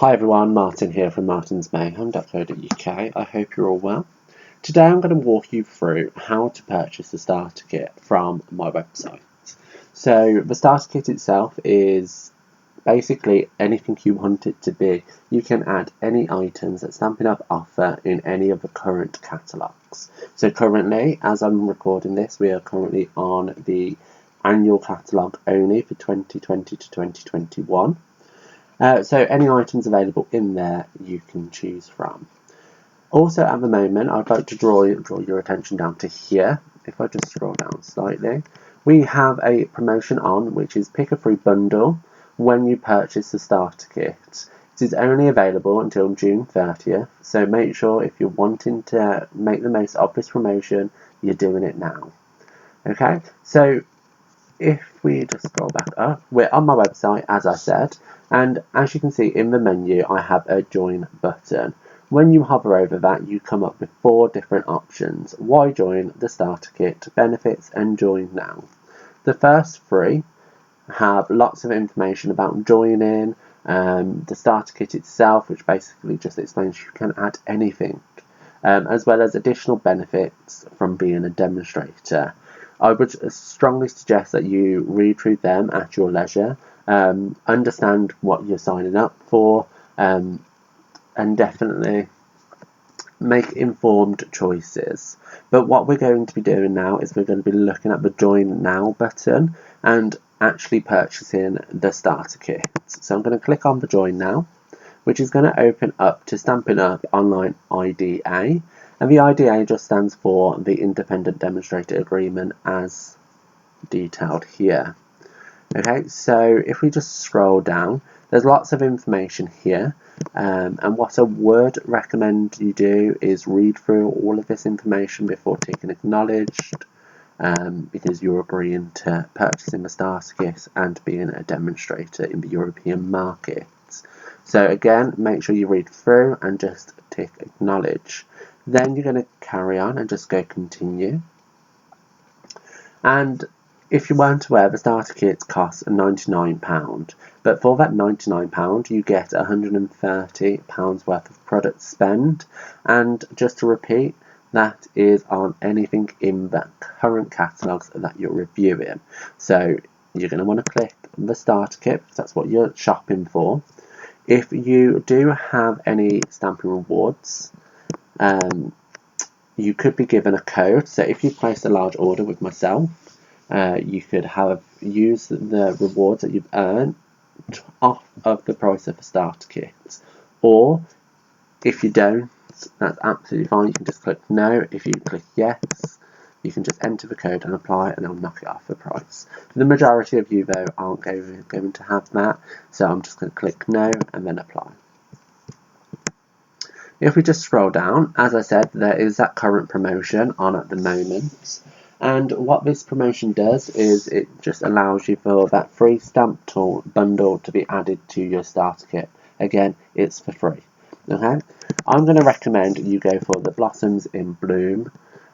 Hi everyone, Martin here from martinsmayhem.co.uk. I hope you're all well. Today I'm going to walk you through how to purchase the starter kit from my website. So the starter kit itself is basically anything you want it to be. You can add any items that Stampin' Up offer in any of the current catalogues. So currently, as I'm recording this, we are currently on the annual catalogue only for 2020 to 2021. So any items available in there you can choose from. Also at the moment, I'd like to draw your attention down to here. If I just scroll down slightly, we have a promotion on which is pick a free bundle when you purchase the starter kit. It is only available until June 30th, so make sure if you're wanting to make the most of this promotion, you're doing it now. Okay, so if we just scroll back up, we're on my website, as I said, and as you can see in the menu, I have a join button. When you hover over that, you come up with 4 different options: why join, the starter kit, benefits, and join now. The first 3 have lots of information about joining, the starter kit itself, which basically just explains you can add anything, as well as additional benefits from being a demonstrator. I would strongly suggest that you read through them at your leisure, understand what you're signing up for, and definitely make informed choices. But what we're going to be doing now is we're going to be looking at the Join Now button and actually purchasing the starter kit. So I'm going to click on the Join Now, which is going to open up to Stampin' Up Online IDA. And the IDA just stands for the Independent Demonstrator Agreement as detailed here. Okay, so if we just scroll down, there's lots of information here, and what I would recommend you do is read through all of this information before ticking acknowledged, because you're agreeing to purchasing the starter kit and being a demonstrator in the European market. So again, make sure you read through and just tick acknowledge. Then you're going to carry on and just go continue. And if you weren't aware, the starter kit costs £99, but for that £99 you get £130 worth of product spend, and just to repeat, that is on anything in the current catalogues that you're reviewing. So you're going to want to click the starter kit because that's what you're shopping for. If you do have any Stampin' Rewards, you could be given a code. So if you place a large order with myself, you could use the rewards that you've earned off of the price of a starter kit. Or if you don't, that's absolutely fine. You can just click no. If you click yes, you can just enter the code and apply, and it'll knock it off the price. The majority of you, though, aren't going to have that, so I'm just going to click no and then apply. If we just scroll down, as I said, there is that current promotion on at the moment. And what this promotion does is it just allows you for that free stamp tool bundle to be added to your starter kit. Again, it's for free. Okay, I'm going to recommend you go for the Blossoms in Bloom.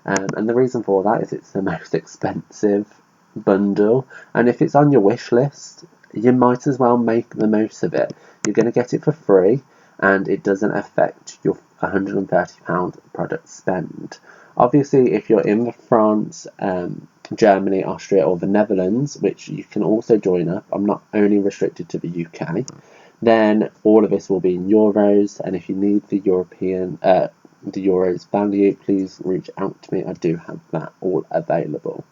And the reason for that is it's the most expensive bundle, and if it's on your wish list, you might as well make the most of it. You're going to get it for free, and it doesn't affect your £130 product spend. Obviously, if you're in France, Germany, Austria, or the Netherlands, which you can also join up, I'm not only restricted to the UK, then all of this will be in euros, and if you need the euros value, please reach out to me. I do have that all available.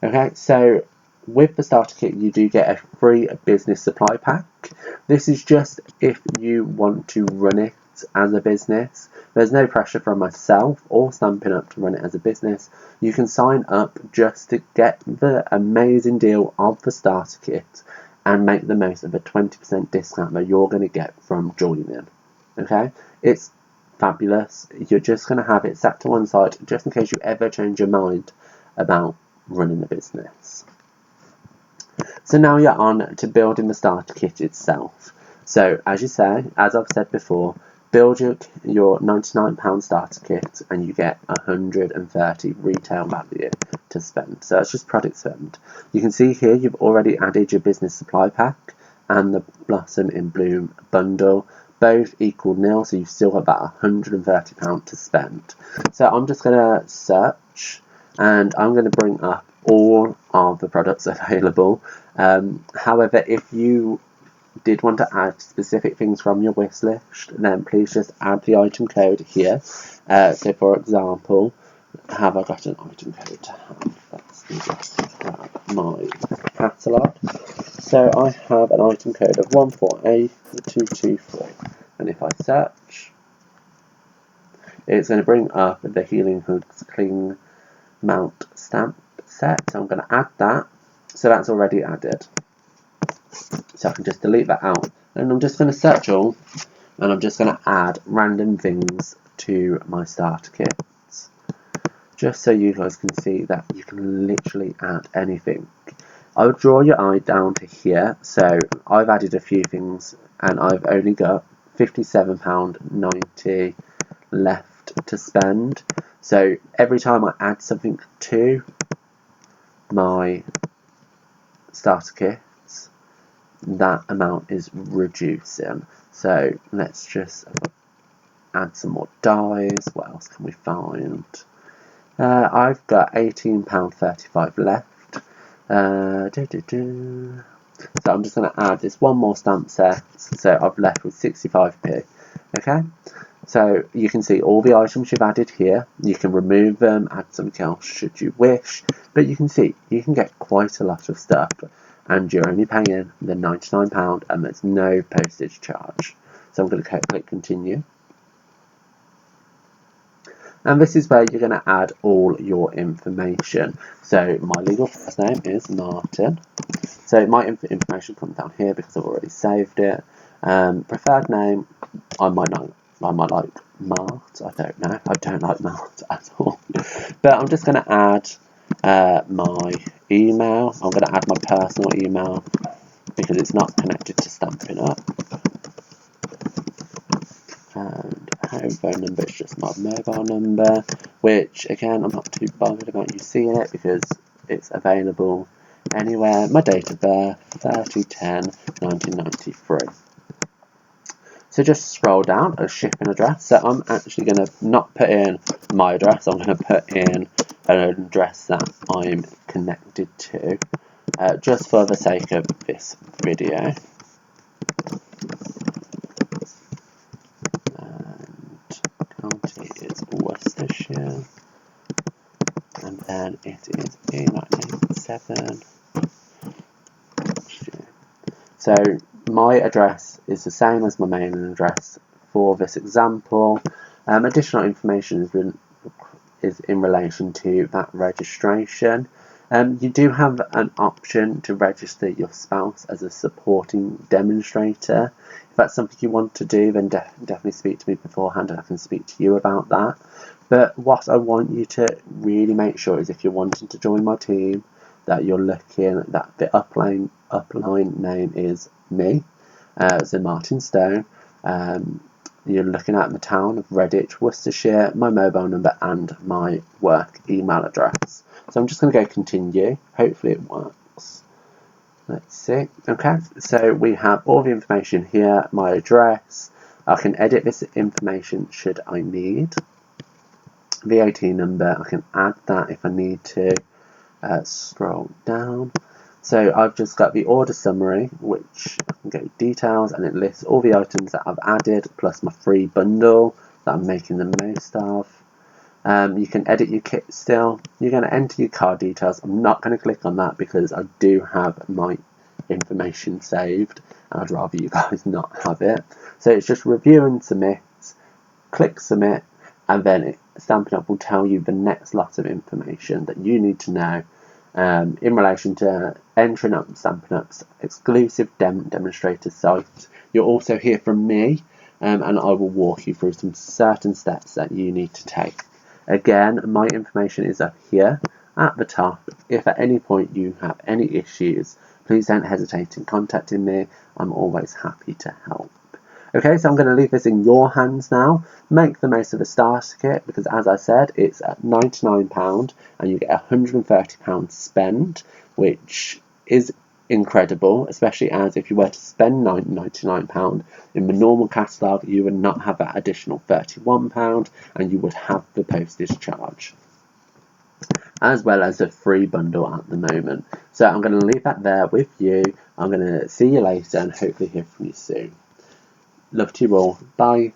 Okay, so with the starter kit you do get a free business supply pack. This is just if you want to run it as a business. There's no pressure from myself or Stampin' Up to run it as a business. You can sign up just to get the amazing deal of the starter kit and make the most of a 20% discount that you're going to get from joining. Okay, it's fabulous. You're just going to have it set to one side just in case you ever change your mind about running a business. So now you're on to building the starter kit itself. So as I've said before, build your £99 starter kit and you get 130 retail value to spend. So that's just product spend. You can see here you've already added your business supply pack and the Blossom in Bloom bundle. both equal nil, so you've still got about £130 to spend. So I'm just going to search, and I'm going to bring up all of the products available. However, if you did want to add specific things from your wish list, then please just add the item code here. So for example, have I got an item code to have? Let's just grab my catalogue. So I have an item code of 148223, and if I search, it's going to bring up the Healing Hoods Cling Mount stamp set. So I'm going to add that. So that's already added. So I can just delete that out, and I'm just going to search all, and I'm just going to add random things to my starter kits, just so you guys can see that you can literally add anything. I would draw your eye down to here. So I've added a few things, and I've only got £57.90 left to spend. So every time I add something to my starter kits, that amount is reducing. So let's just add some more dies. What else can we find? I've got £18.35 left. So I'm just going to add this one more stamp set, so I've left with 65p. Okay, so you can see all the items you've added here. You can remove them, add something else should you wish, but you can see you can get quite a lot of stuff, and you're only paying the £99, and there's no postage charge. So I'm going to click continue. And this is where you're going to add all your information. So my legal first name is Martin. So my information comes down here because I've already saved it. Preferred name, I might like Mart. I don't know. I don't like Mart at all. But I'm just going to add my email. I'm going to add my personal email because it's not connected to Stampin' Up. And home phone number is just my mobile number, which again I'm not too bothered about you seeing it because it's available anywhere. My date of birth, 30/10/1993. So just scroll down a shipping address. So I'm actually going to not put in my address, I'm going to put in an address that I'm connected to, just for the sake of this video. County is Worcestershire, and then it is E1987. So my address is the same as my mailing address for this example. Additional information is in relation to that registration. You do have an option to register your spouse as a supporting demonstrator. If that's something you want to do, then definitely speak to me beforehand and I can speak to you about that. But what I want you to really make sure is if you're wanting to join my team, that you're looking, that the upline name is me, so Martin Stone. You're looking at the town of Redditch, Worcestershire, my mobile number and my work email address. So I'm just going to go continue. Hopefully it works. Let's see. Okay, so we have all the information here, my address. I can edit this information should I need. VAT number, I can add that if I need to. Scroll down. So I've just got the order summary, which I can go details, and it lists all the items that I've added, plus my free bundle that I'm making the most of. You can edit your kit still. You're going to enter your card details. I'm not going to click on that because I do have my information saved, and I'd rather you guys not have it. So it's just review and submit. Click submit, and then Stampin' Up will tell you the next lot of information that you need to know in relation to entering up Stampin' Up's exclusive demonstrator site. You'll also hear from me, and I will walk you through some certain steps that you need to take. Again, my information is up here at the top. If at any point you have any issues, please don't hesitate in contacting me. I'm always happy to help. Okay, so I'm going to leave this in your hands now. Make the most of the starter kit because, as I said, it's at £99 and you get £130 spend, which is incredible, especially as if you were to spend £99 in the normal catalogue, you would not have that additional £31 and you would have the postage charge, as well as a free bundle at the moment. So I'm going to leave that there with you. I'm going to see you later and hopefully hear from you soon. Love to you all. Bye.